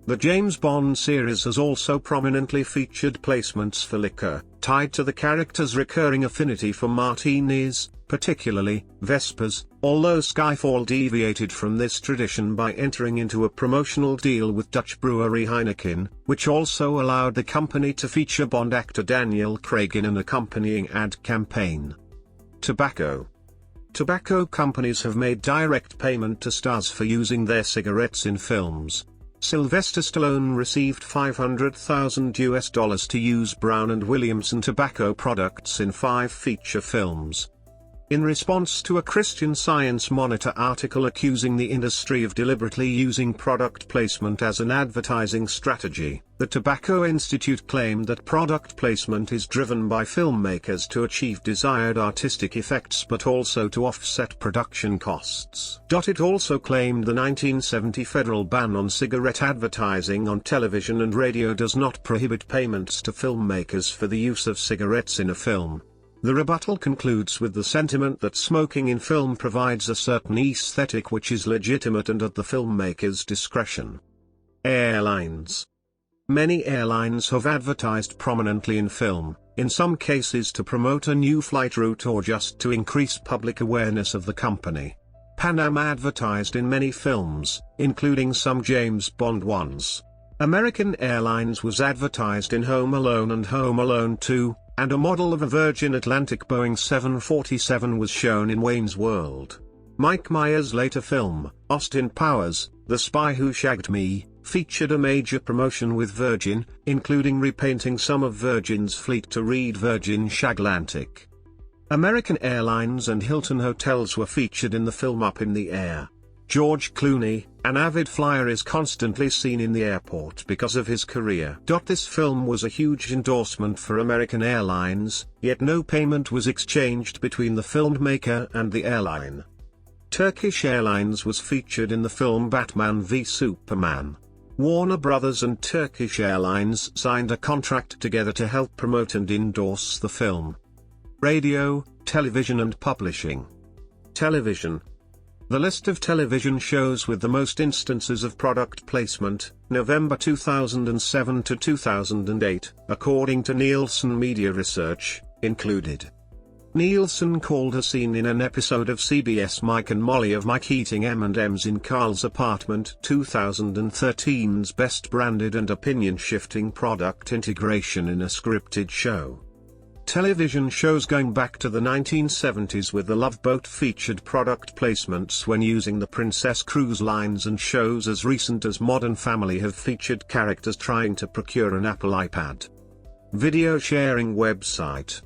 Speaker 1: The James Bond series has also prominently featured placements for liquor, tied to the character's recurring affinity for martinis, particularly Vespers, although Skyfall deviated from this tradition by entering into a promotional deal with Dutch brewery Heineken, which also allowed the company to feature Bond actor Daniel Craig in an accompanying ad campaign. Tobacco. Tobacco companies have made direct payment to stars for using their cigarettes in films. Sylvester Stallone received $500,000 to use Brown & Williamson tobacco products in 5 feature films. In response to a Christian Science Monitor article accusing the industry of deliberately using product placement as an advertising strategy, the Tobacco Institute claimed that product placement is driven by filmmakers to achieve desired artistic effects but also to offset production costs. It also claimed the 1970 federal ban on cigarette advertising on television and radio does not prohibit payments to filmmakers for the use of cigarettes in a film. The rebuttal concludes with the sentiment that smoking in film provides a certain aesthetic which is legitimate and at the filmmaker's discretion. Airlines. Many airlines have advertised prominently in film, in some cases to promote a new flight route or just to increase public awareness of the company. Pan Am advertised in many films, including some James Bond ones. American Airlines was advertised in Home Alone and Home Alone 2, and a model of a Virgin Atlantic Boeing 747 was shown in Wayne's World. Mike Myers' later film, Austin Powers, The Spy Who Shagged Me, featured a major promotion with Virgin, including repainting some of Virgin's fleet to read Virgin Shaglantic. American Airlines and Hilton Hotels were featured in the film Up in the Air. George Clooney, an avid flyer, is constantly seen in the airport because of his career. This film was a huge endorsement for American Airlines, yet no payment was exchanged between the filmmaker and the airline. Turkish Airlines was featured in the film Batman v Superman. Warner Brothers and Turkish Airlines signed a contract together to help promote and endorse the film. Radio, television and publishing. Television. The list of television shows with the most instances of product placement, November 2007 to 2008, according to Nielsen Media Research, included. Nielsen called a scene in an episode of CBS Mike and Molly of Mike eating M&Ms in Carl's apartment 2013's best branded and opinion-shifting product integration in a scripted show. Television shows going back to the 1970s with the Love Boat featured product placements when using the Princess Cruise Lines, and shows as recent as Modern Family have featured characters trying to procure an Apple iPad. Video sharing website.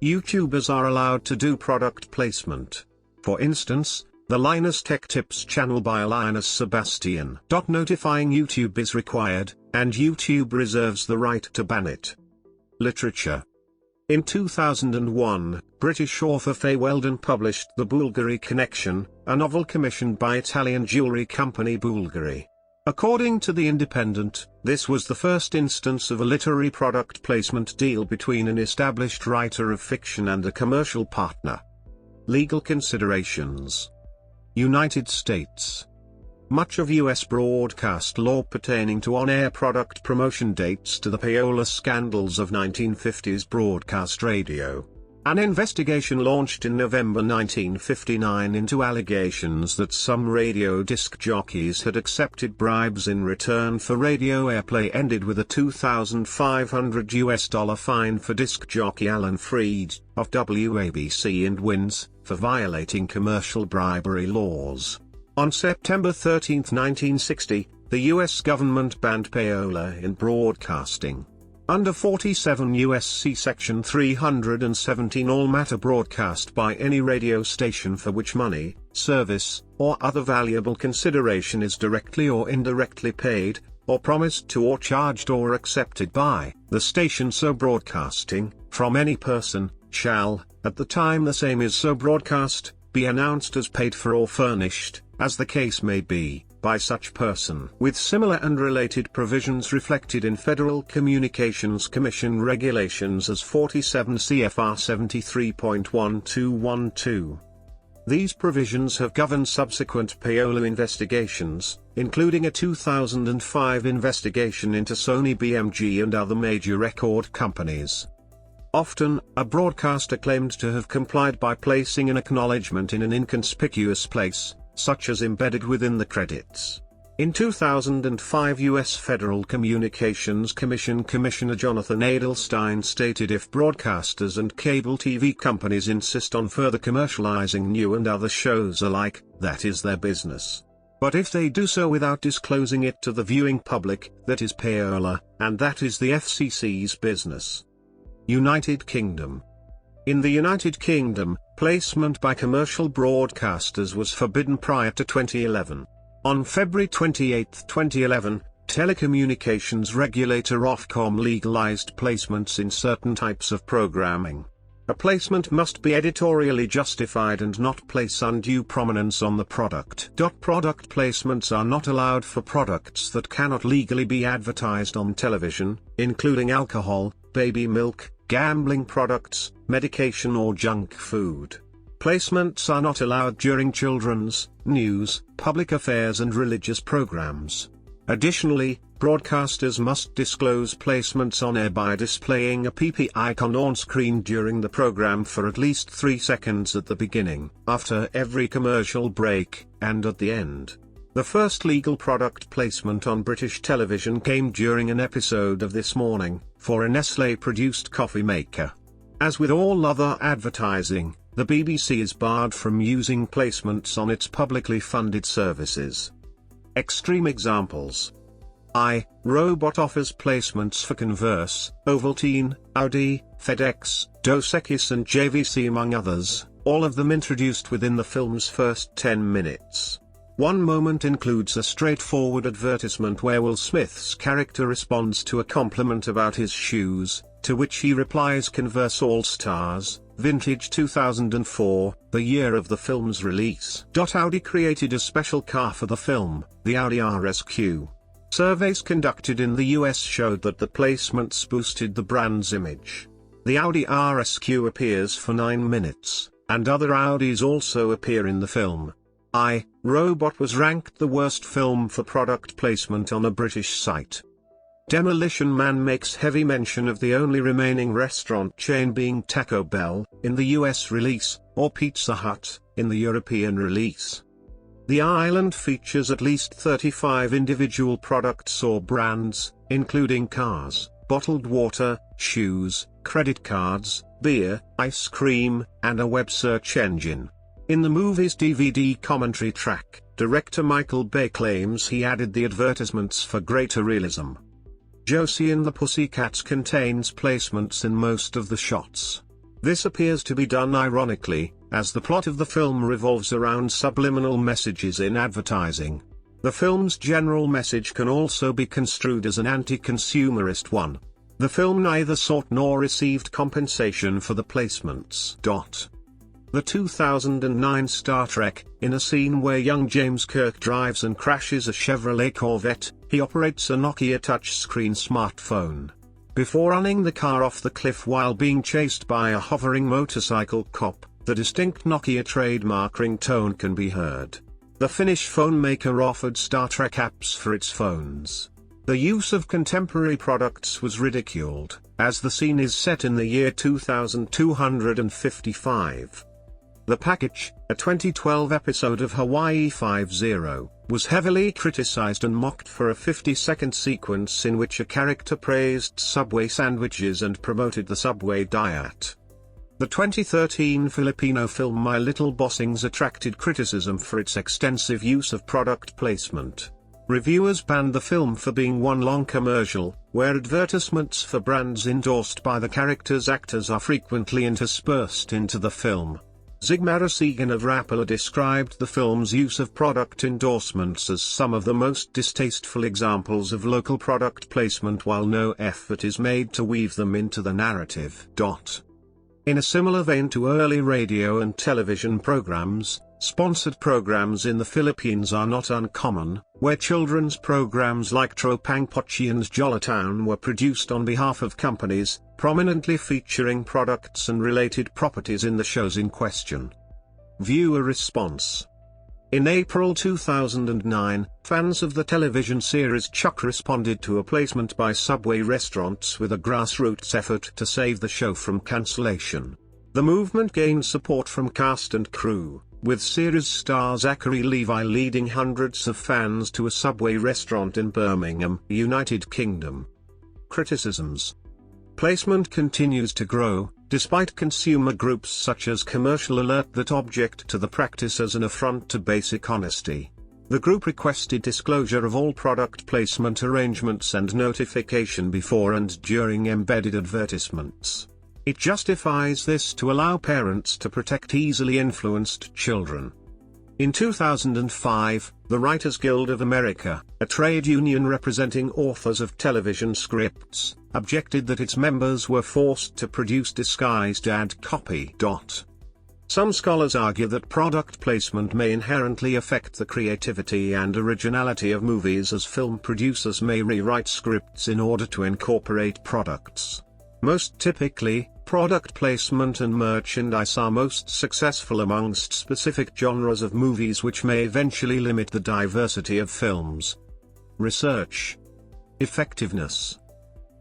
Speaker 1: YouTubers are allowed to do product placement. For instance, the Linus Tech Tips channel by Linus Sebastian. Notifying YouTube is required, and YouTube reserves the right to ban it. Literature. In 2001, British author Faye Weldon published The Bulgari Connection, a novel commissioned by Italian jewelry company Bulgari. According to The Independent, this was the first instance of a literary product placement deal between an established writer of fiction and a commercial partner. Legal considerations. United States. Much of U.S. broadcast law pertaining to on-air product promotion dates to the payola scandals of 1950s broadcast radio. An investigation launched in November 1959 into allegations that some radio disc jockeys had accepted bribes in return for radio airplay ended with a $2,500 fine for disc jockey Alan Freed, of WABC and Wins, for violating commercial bribery laws. On September 13, 1960, the U.S. government banned payola in broadcasting. Under 47 U.S.C. Section 317, all matter broadcast by any radio station for which money, service, or other valuable consideration is directly or indirectly paid, or promised to or charged or accepted by the station so broadcasting, from any person, shall, at the time the same is so broadcast, be announced as paid for or furnished, as the case may be, by such person, with similar and related provisions reflected in Federal Communications Commission regulations as 47 CFR 73.1212. These provisions have governed subsequent payola investigations, including a 2005 investigation into Sony BMG and other major record companies. Often, a broadcaster claimed to have complied by placing an acknowledgement in an inconspicuous place, such as embedded within the credits. In 2005, U.S. Federal Communications Commission Commissioner Jonathan Adelstein stated if broadcasters and cable TV companies insist on further commercializing new and other shows alike, that is their business. But if they do so without disclosing it to the viewing public, that is payola, and that is the FCC's business. United Kingdom. In the United Kingdom, placement by commercial broadcasters was forbidden prior to 2011. On February 28, 2011, telecommunications regulator Ofcom legalized placements in certain types of programming. A placement must be editorially justified and not place undue prominence on the product. Product placements are not allowed for products that cannot legally be advertised on television, including alcohol, baby milk, gambling products, medication or junk food. Placements are not allowed during children's, news, public affairs and religious programs. Additionally, broadcasters must disclose placements on air by displaying a PP icon on screen during the program for at least 3 seconds at the beginning, after every commercial break, and at the end. The first legal product placement on British television came during an episode of This Morning, for a Nestlé-produced coffee maker. As with all other advertising, the BBC is barred from using placements on its publicly funded services. Extreme examples. Robot offers placements for Converse, Ovaltine, Audi, FedEx, Dos Equis and JVC among others, all of them introduced within the film's first 10 minutes. One moment includes a straightforward advertisement where Will Smith's character responds to a compliment about his shoes, to which he replies Converse All-Stars, vintage 2004, the year of the film's release. Audi created a special car for the film, the Audi RSQ. Surveys conducted in the US showed that the placements boosted the brand's image. The Audi RSQ appears for 9 minutes, and other Audis also appear in the film. Robot was ranked the worst film for product placement on a British site. Demolition Man makes heavy mention of the only remaining restaurant chain being Taco Bell, in the US release, or Pizza Hut, in the European release. The island features at least 35 individual products or brands, including cars, bottled water, shoes, credit cards, beer, ice cream, and a web search engine. In the movie's DVD commentary track, director Michael Bay claims he added the advertisements for greater realism. Josie and the Pussycats contains placements in most of the shots. This appears to be done ironically, as the plot of the film revolves around subliminal messages in advertising. The film's general message can also be construed as an anti-consumerist one. The film neither sought nor received compensation for the placements. The 2009 Star Trek, in a scene where young James Kirk drives and crashes a Chevrolet Corvette, he operates a Nokia touchscreen smartphone. Before running the car off the cliff while being chased by a hovering motorcycle cop, the distinct Nokia trademark ringtone can be heard. The Finnish phone maker offered Star Trek apps for its phones. The use of contemporary products was ridiculed, as the scene is set in the year 2255. The Package, a 2012 episode of Hawaii Five-0, was heavily criticized and mocked for a 50-second sequence in which a character praised Subway sandwiches and promoted the Subway diet. The 2013 Filipino film My Little Bossings attracted criticism for its extensive use of product placement. Reviewers banned the film for being one long commercial, where advertisements for brands endorsed by the character's actors are frequently interspersed into the film. Zigmara of Rapala described the film's use of product endorsements as some of the most distasteful examples of local product placement while no effort is made to weave them into the narrative. In a similar vein to early radio and television programs, sponsored programs in the Philippines are not uncommon, where children's programs like Tropang Pochi and Jolatown were produced on behalf of companies, prominently featuring products and related properties in the shows in question. Viewer response. In April 2009, fans of the television series Chuck responded to a placement by Subway restaurants with a grassroots effort to save the show from cancellation. The movement gained support from cast and crew, with series star Zachary Levi leading hundreds of fans to a Subway restaurant in Birmingham, United Kingdom. Criticisms. Placement continues to grow, despite consumer groups such as Commercial Alert that object to the practice as an affront to basic honesty. The group requested disclosure of all product placement arrangements and notification before and during embedded advertisements. It justifies this to allow parents to protect easily influenced children. In 2005, the Writers Guild of America, a trade union representing authors of television scripts, objected that its members were forced to produce disguised ad copy. Some scholars argue that product placement may inherently affect the creativity and originality of movies, as film producers may rewrite scripts in order to incorporate products. Most typically, product placement and merchandise are most successful amongst specific genres of movies, which may eventually limit the diversity of films. Research. Effectiveness.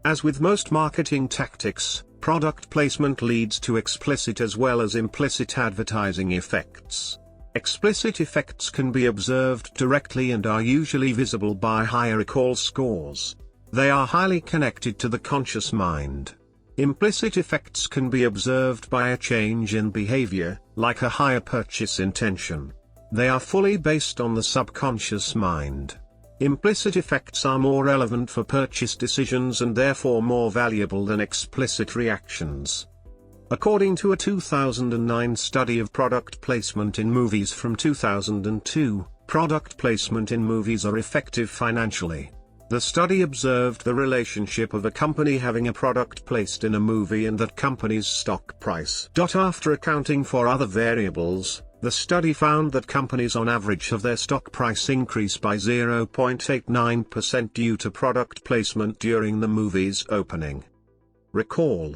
Speaker 1: As with most marketing tactics, product placement leads to explicit as well as implicit advertising effects. Explicit effects can be observed directly and are usually visible by higher recall scores. They are highly connected to the conscious mind. Implicit effects can be observed by a change in behavior, like a higher purchase intention. They are fully based on the subconscious mind. Implicit effects are more relevant for purchase decisions and therefore more valuable than explicit reactions. According to a 2009 study of product placement in movies from 2002, product placement in movies are effective financially. The study observed the relationship of a company having a product placed in a movie and that company's stock price. After accounting for other variables, the study found that companies on average have their stock price increase by 0.89% due to product placement during the movie's opening. Recall.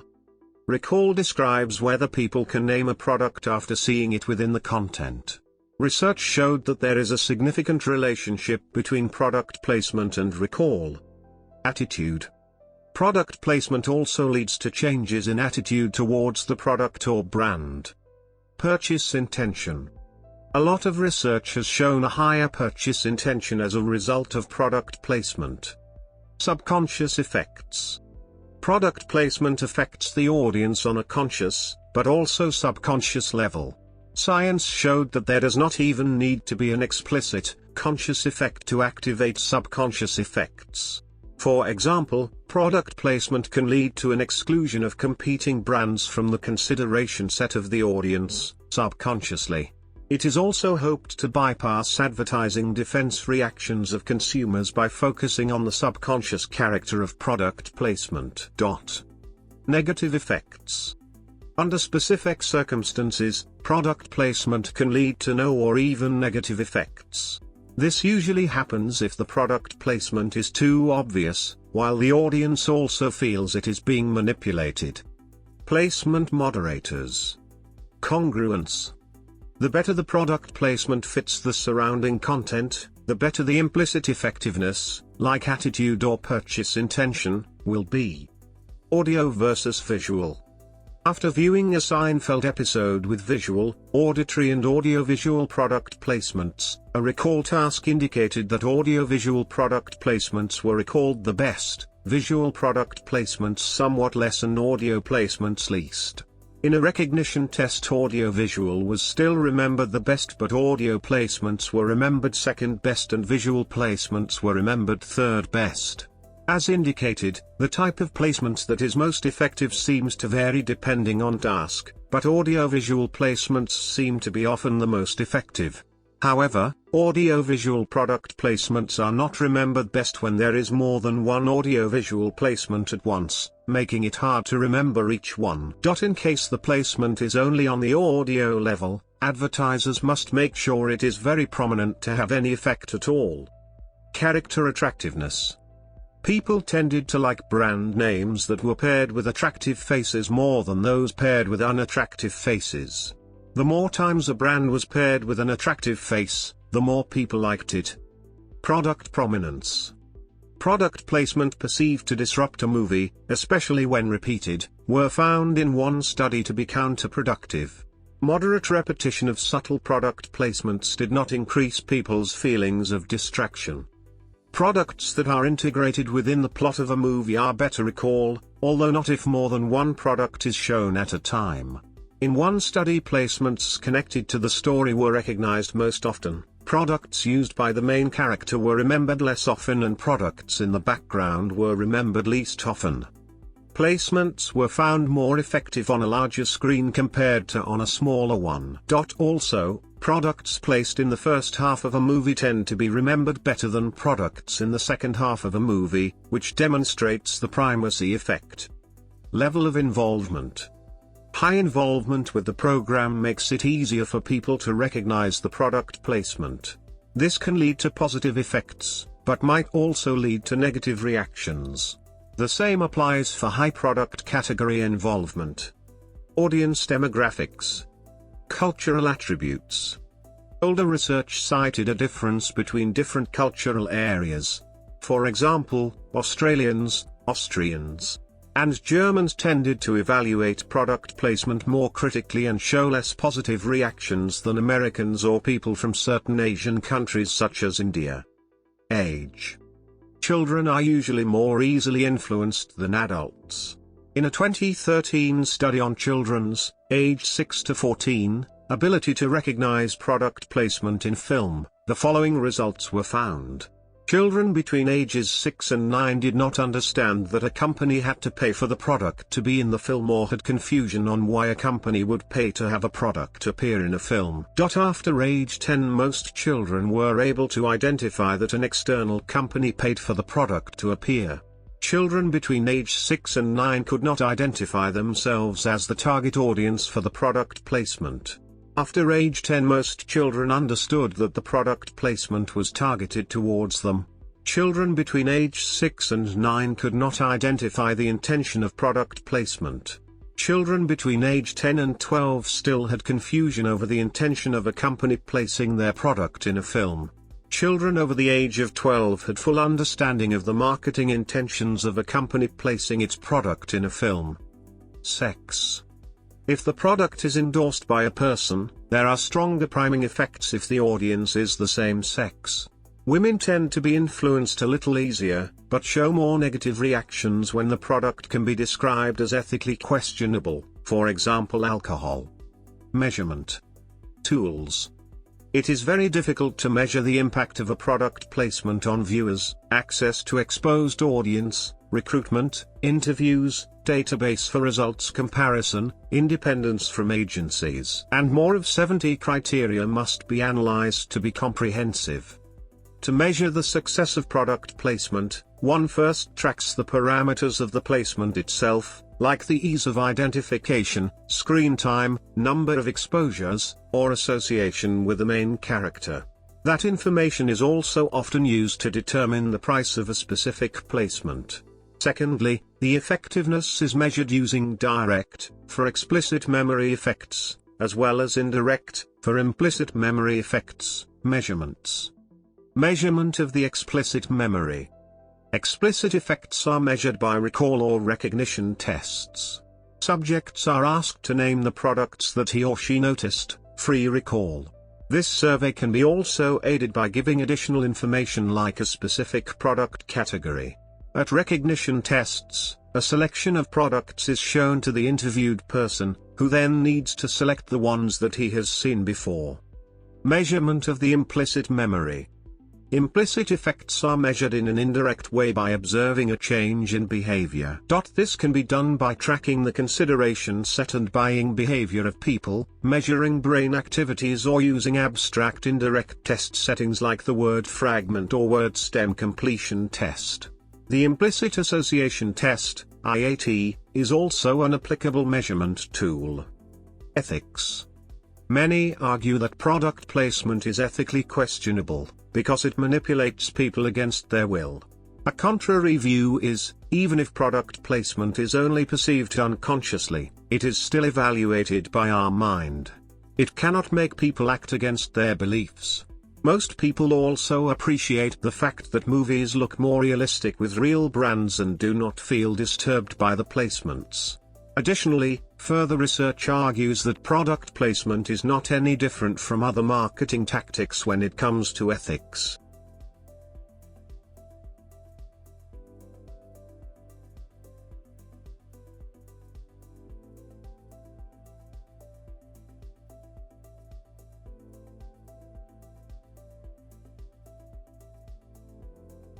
Speaker 1: Recall describes whether people can name a product after seeing it within the content. Research showed that there is a significant relationship between product placement and recall. Attitude. Product placement also leads to changes in attitude towards the product or brand. Purchase intention. A lot of research has shown a higher purchase intention as a result of product placement. Subconscious effects. Product placement affects the audience on a conscious, but also subconscious level. Science showed that there does not even need to be an explicit, conscious effect to activate subconscious effects. For example, product placement can lead to an exclusion of competing brands from the consideration set of the audience, subconsciously. It is also hoped to bypass advertising defense reactions of consumers by focusing on the subconscious character of product placement. Negative effects. Under specific circumstances, product placement can lead to no or even negative effects. This usually happens if the product placement is too obvious, while the audience also feels it is being manipulated. Placement moderators. Congruence. The better the product placement fits the surrounding content, the better the implicit effectiveness, like attitude or purchase intention, will be. Audio versus visual. After viewing a Seinfeld episode with visual, auditory and audiovisual product placements, a recall task indicated that audiovisual product placements were recalled the best, visual product placements somewhat less and audio placements least. In a recognition test, audiovisual was still remembered the best, but audio placements were remembered second best and visual placements were remembered third best. As indicated, the type of placement that is most effective seems to vary depending on task, but audiovisual placements seem to be often the most effective. However, audiovisual product placements are not remembered best when there is more than one audiovisual placement at once, making it hard to remember each one. In case the placement is only on the audio level, advertisers must make sure it is very prominent to have any effect at all. Character attractiveness. People tended to like brand names that were paired with attractive faces more than those paired with unattractive faces. The more times a brand was paired with an attractive face, the more people liked it. Product prominence. Product placement perceived to disrupt a movie, especially when repeated, were found in one study to be counterproductive. Moderate repetition of subtle product placements did not increase people's feelings of distraction. Products that are integrated within the plot of a movie are better recall, although not if more than one product is shown at a time. In one study, placements connected to the story were recognized most often, products used by the main character were remembered less often, and products in the background were remembered least often. Placements were found more effective on a larger screen compared to on a smaller one. Also, products placed in the first half of a movie tend to be remembered better than products in the second half of a movie, which demonstrates the primacy effect. Level of involvement. High involvement with the program makes it easier for people to recognize the product placement. This can lead to positive effects, but might also lead to negative reactions. The same applies for high product category involvement. Audience demographics. Cultural attributes. Older research cited a difference between different cultural areas. For example, Australians, Austrians, and Germans tended to evaluate product placement more critically and show less positive reactions than Americans or people from certain Asian countries such as India. Age. Children are usually more easily influenced than adults. In a 2013 study on children's, age 6 to 14, ability to recognize product placement in film, the following results were found. Children between ages 6 and 9 did not understand that a company had to pay for the product to be in the film or had confusion on why a company would pay to have a product appear in a film. After age 10, most children were able to identify that an external company paid for the product to appear. Children between age 6 and 9 could not identify themselves as the target audience for the product placement. After age 10, most children understood that the product placement was targeted towards them. Children between age 6 and 9 could not identify the intention of product placement. Children between age 10 and 12 still had confusion over the intention of a company placing their product in a film. Children over the age of 12 had full understanding of the marketing intentions of a company placing its product in a film. Sex. If the product is endorsed by a person, there are stronger priming effects if the audience is the same sex. Women tend to be influenced a little easier, but show more negative reactions when the product can be described as ethically questionable, for example alcohol. Measurement. Tools. It is very difficult to measure the impact of a product placement on viewers, access to exposed audience, recruitment, interviews, database for results comparison, independence from agencies, and more of 70 criteria must be analyzed to be comprehensive. To measure the success of product placement, one first tracks the parameters of the placement itself, like the ease of identification, screen time, number of exposures, or association with the main character. That information is also often used to determine the price of a specific placement. Secondly, the effectiveness is measured using direct, for explicit memory effects, as well as indirect, for implicit memory effects, measurements. Measurement of the explicit memory. Explicit effects are measured by recall or recognition tests. Subjects are asked to name the products that he or she noticed, free recall. This survey can be also aided by giving additional information like a specific product category. At recognition tests, a selection of products is shown to the interviewed person, who then needs to select the ones that he has seen before. Measurement of the implicit memory. Implicit effects are measured in an indirect way by observing a change in behavior. This can be done by tracking the consideration set and buying behavior of people, measuring brain activities, or using abstract indirect test settings like the word fragment or word stem completion test. The implicit association test, IAT, is also an applicable measurement tool. Ethics. Many argue that product placement is ethically questionable, because it manipulates people against their will. A contrary view is, even if product placement is only perceived unconsciously, it is still evaluated by our mind. It cannot make people act against their beliefs. Most people also appreciate the fact that movies look more realistic with real brands and do not feel disturbed by the placements. Additionally, further research argues that product placement is not any different from other marketing tactics when it comes to ethics.